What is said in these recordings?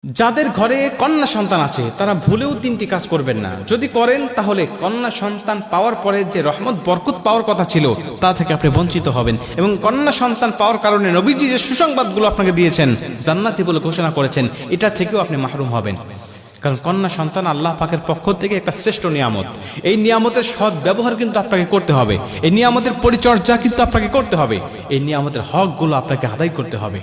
যাদের ঘরে কন্যা সন্তান আছে তারা ভুলেও তিনটি কাজ করবেন না। যদি করেন তাহলে কন্যা সন্তান পাওয়ার পরে যে রহমত বরকত পাওয়ার কথা ছিল তা থেকে আপনি বঞ্চিত হবেন, এবং কন্যা সন্তান পাওয়ার কারণে নবীজি যে সুসংবাদগুলো আপনাকে দিয়েছেন, জান্নাতি বলে ঘোষণা করেছেন, এটা থেকেও আপনি মাহরুম হবেন। কারণ কন্যা সন্তান আল্লাহ পাকের পক্ষ থেকে একটা শ্রেষ্ঠ নিয়ামত। এই নিয়ামতের সৎ ব্যবহার কিন্তু আপনাকে করতে হবে, এই নিয়ামতের পরিচর্যা কিন্তু আপনাকে করতে হবে, এই নিয়ামতের হকগুলো আপনাকে আদায় করতে হবে।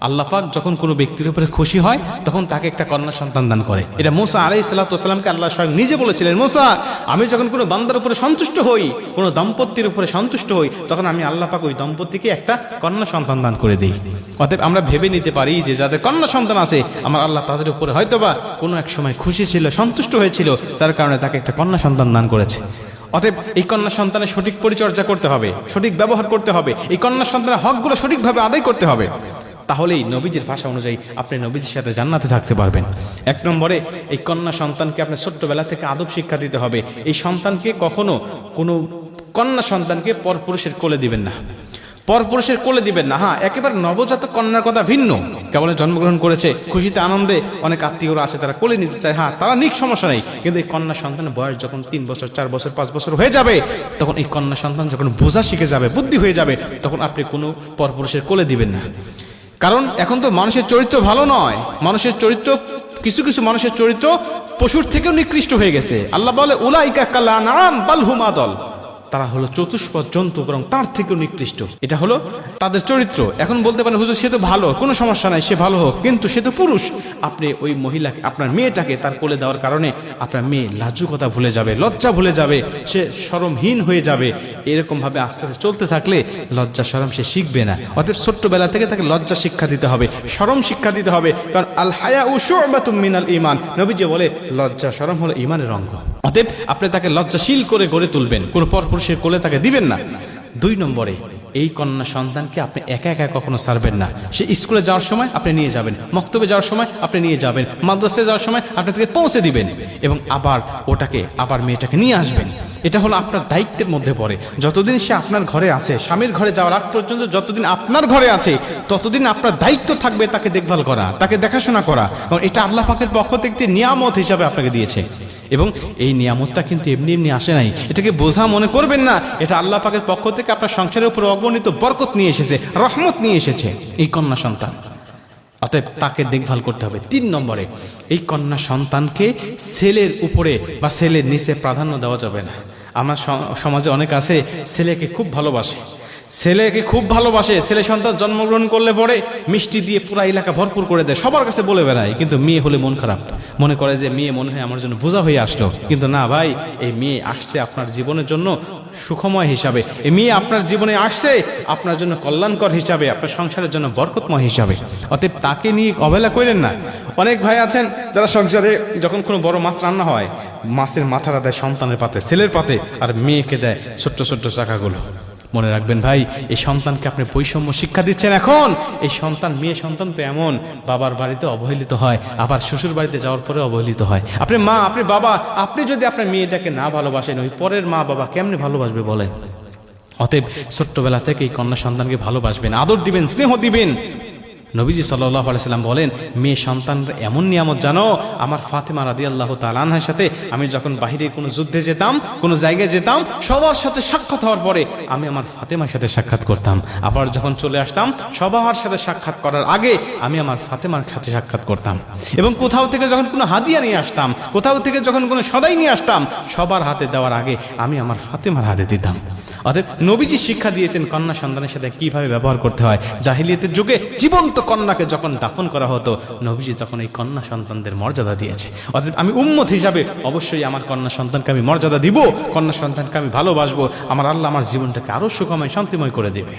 আল্লাহ পাক যখন কোনো ব্যক্তির উপরে খুশি হয় তখন তাকে একটা কন্যা সন্তান দান করে। এটা মুসা আলাইহিস সালামকে আল্লাহ স্বয়ং নিজে বলেছিলেন, মুসা, আমি যখন কোনো বান্দার উপরে সন্তুষ্ট হই, কোনো দম্পতির উপরে সন্তুষ্ট হই, তখন আমি আল্লাহ পাক ওই দম্পতিকে একটা কন্যা সন্তান দান করে দিই। অতএব আমরা ভেবে নিতে পারি যে যাদের কন্যা সন্তান আছে, আমার আল্লাহ তাদের উপরে হয়তোবা কোনো এক সময় খুশি ছিল, সন্তুষ্ট হয়েছিল, যার কারণে তাকে একটা কন্যা সন্তান দান করেছে। অতএব এই কন্যা সন্তানের সঠিক পরিচর্যা করতে হবে, সঠিক ব্যবহার করতে হবে, এই কন্যা সন্তানের হকগুলো সঠিকভাবে আদায় করতে হবে। তাহলেই নবীজির ভাষা অনুযায়ী আপনি নবীজির সাথে জান্নাতে থাকতে পারবেন। এক নম্বরে, এই কন্যা সন্তানকে আপনি ছোট্টবেলা থেকে আদব শিক্ষা দিতে হবে। এই সন্তানকে কখনো কোনো কন্যা সন্তানকে পরপুরুষের কোলে দিবেন না, পরপুরুষের কোলে দিবেন না। হ্যাঁ, একেবারে নবজাতক কন্যার কথা ভিন্ন, কেবল জন্মগ্রহণ করেছে, খুশিতে আনন্দে অনেক আত্মীয়রা আছে, তারা কোলে নিতে চায়, হ্যাঁ তারা নিক, সমস্যা নেই। কিন্তু এই কন্যা সন্তানের বয়স যখন 3 বছর, 4 বছর, 5 বছর হয়ে যাবে, তখন এই কন্যা সন্তান যখন বোঝা শিখে যাবে, বুদ্ধি হয়ে যাবে, তখন আপনি কোনো পরপুরুষের কোলে দিবেন না। কারণ এখন তো মানুষের চরিত্র ভালো নয়, মানুষের চরিত্র, কিছু কিছু মানুষের চরিত্র পশুর থেকেও নিকৃষ্ট হয়ে গেছে। আল্লাহ বলে, উলাইকা কাল আনআম বাল হুম আদল, তারা হলো চতুষ্পদ জন্তু, বরং তার থেকেও নিকৃষ্ট। এটা হলো তাদের চরিত্র। এখন বলতে পারেন, হুজুর সে তো ভালো, কোনো সমস্যা নাই, সে ভালো হোক, কিন্তু সে তো পুরুষ। আপনি ওই মহিলাকে, আপনার মেয়েটাকে তার কোলে দেওয়ার কারণে আপনার মেয়ে লাজুকতা ভুলে যাবে, লজ্জা ভুলে যাবে, সে শরমহীন হয়ে যাবে। এরকম ভাবে আস্তে আস্তে চলতে থাকলে লজ্জা শরম সে শিখবে না। অতএব ছোট্টবেলা থেকে তাকে লজ্জা শিক্ষা দিতে হবে, শরম শিক্ষা দিতে হবে। কারণ আল হায়াউ শু'বাতুম মিনাল ঈমান, নবীজি বলে লজ্জা শরম হলো ঈমানের অঙ্গ। অতএব আপনি তাকে লজ্জাশীল করে গড়ে তুলবেন, কোনো পরপুরুষের কোলে তাকে দিবেন না। 2 নম্বরে, এই কন্যা সন্তানকে আপনি একা একা কখনো ছাড়বেন না। সে স্কুলে যাওয়ার সময় আপনি নিয়ে যাবেন, মক্তবে যাওয়ার সময় আপনি নিয়ে যাবেন, মাদ্রাসায় যাওয়ার সময় আপনি তাকে পৌঁছে দিবেন, এবং আবার মেয়েটাকে নিয়ে আসবেন। এটা হলো আপনার দায়িত্বের মধ্যে পড়ে। যতদিন সে আপনার ঘরে আছে, স্বামীর ঘরে যাওয়ার আগ পর্যন্ত যতদিন আপনার ঘরে আছে, ততদিন আপনার দায়িত্ব থাকবে তাকে দেখভাল করা, তাকে দেখাশোনা করা। কারণ এটা আল্লাহ পাকের পক্ষ থেকে একটি নিয়ামত হিসাবে আপনাকে দিয়েছে, এবং এই নিয়ামতটা কিন্তু এমনি এমনি আসে নাই। এটাকে বোঝা মনে করবেন না, এটা আল্লাহ পাকের পক্ষ থেকে আপনার সংসারের উপর অগণিত বরকত নিয়ে এসেছে, রহমত নিয়ে এসেছে এই কন্যা সন্তান। অতএব তাকে দেখভাল করতে হবে। 3 নম্বরে, এই কন্যা সন্তানকে ছেলের উপরে বা ছেলের নিচে প্রাধান্য দেওয়া যাবে না। আমার সমাজে অনেক আছে, ছেলেকে খুব ভালোবাসে, ছেলে সন্তান জন্মগ্রহণ করলে পরে মিষ্টি দিয়ে পুরা এলাকা ভরপুর করে দেয়, সবার কাছে বলে বেড়ায়। কিন্তু মেয়ে হলে মন খারাপ, মনে করে যে মেয়ে মনে হয় আমার জন্য বোঝা হয়ে আসলো। কিন্তু না ভাই, এই মেয়ে আসছে আপনার জীবনের জন্য সুখময় হিসাবে, এই মেয়ে আপনার জীবনে আসছে আপনার জন্য কল্যাণকর হিসাবে, আপনার সংসারের জন্য বরকতময় হিসাবে। অতএব তাকে নিয়ে অবহেলা করেন না। অনেক ভাই আছেন যারা সংসারে যখন কোনো বড় মাছ রান্না হয়, মাছের মাথাটা দেয় সন্তানের পাতে, ছেলের পাতে, আর মেয়েকে দেয় ছোট্ট ছোট্ট চাকাগুলো। মনে রাখবেন ভাই, এই সন্তানকে আপনি বৈষম্য শিক্ষা দিচ্ছেন। এখন এই সন্তান, মেয়ে সন্তান তো এমন, বাবার বাড়িতে অবহেলিত হয়, আবার শ্বশুর বাড়িতে যাওয়ার পরে অবহেলিত হয়। আপনি মা, আপনি বাবা, আপনি যদি আপনার মেয়েটাকে না ভালোবাসেন, ওই পরের মা বাবা কেমনে ভালোবাসবে বলেন? অতএব ছোট্টবেলা থেকে এই কন্যা সন্তানকে ভালোবাসবেন, আদর দিবেন, স্নেহ দিবেন। নবীজি সাল্লাল্লাহু আলাইহি সাল্লাম বলেন, মেয়ে সন্তানরা এমন নিয়ামত, জানো, আমার ফাতেমা রাদিয়াল্লাহু তাআলা আনহার সাথে আমি যখন বাহিরে কোনো যুদ্ধে যেতাম, কোনো জায়গায় যেতাম, সবার সাথে সাক্ষাৎ হওয়ার পরে আমি আমার ফাতেমার সাথে সাক্ষাৎ করতাম। আবার যখন চলে আসতাম, সবার সাথে সাক্ষাৎ করার আগে আমি আমার ফাতেমার সাথে সাক্ষাৎ করতাম। এবং কোথাও থেকে যখন কোনো হাদিয়া নিয়ে আসতাম, কোথাও থেকে যখন কোনো সদাই নিয়ে আসতাম, সবার হাতে দেওয়ার আগে আমি আমার ফাতেমার হাতে দিতাম। অতএব নবীজি শিক্ষা দিয়েছেন কন্যা সন্তানের সাথে কিভাবে ব্যবহার করতে হয়। জাহিলিয়াতের যুগে জীবন্ত কন্যাকে যখন দাফন করা হতো, নবীজি তখন এই কন্যা সন্তানদের মর্যাদা দিয়েছে। অতএব আমি উম্মত হিসাবে অবশ্যই আমার কন্যা সন্তানকে আমি মর্যাদা দিব, কন্যা সন্তানকে আমি ভালোবাসবো। আমার আল্লাহ আমার জীবনটাকে আরো সুখময়, শান্তিময় করে দেবে।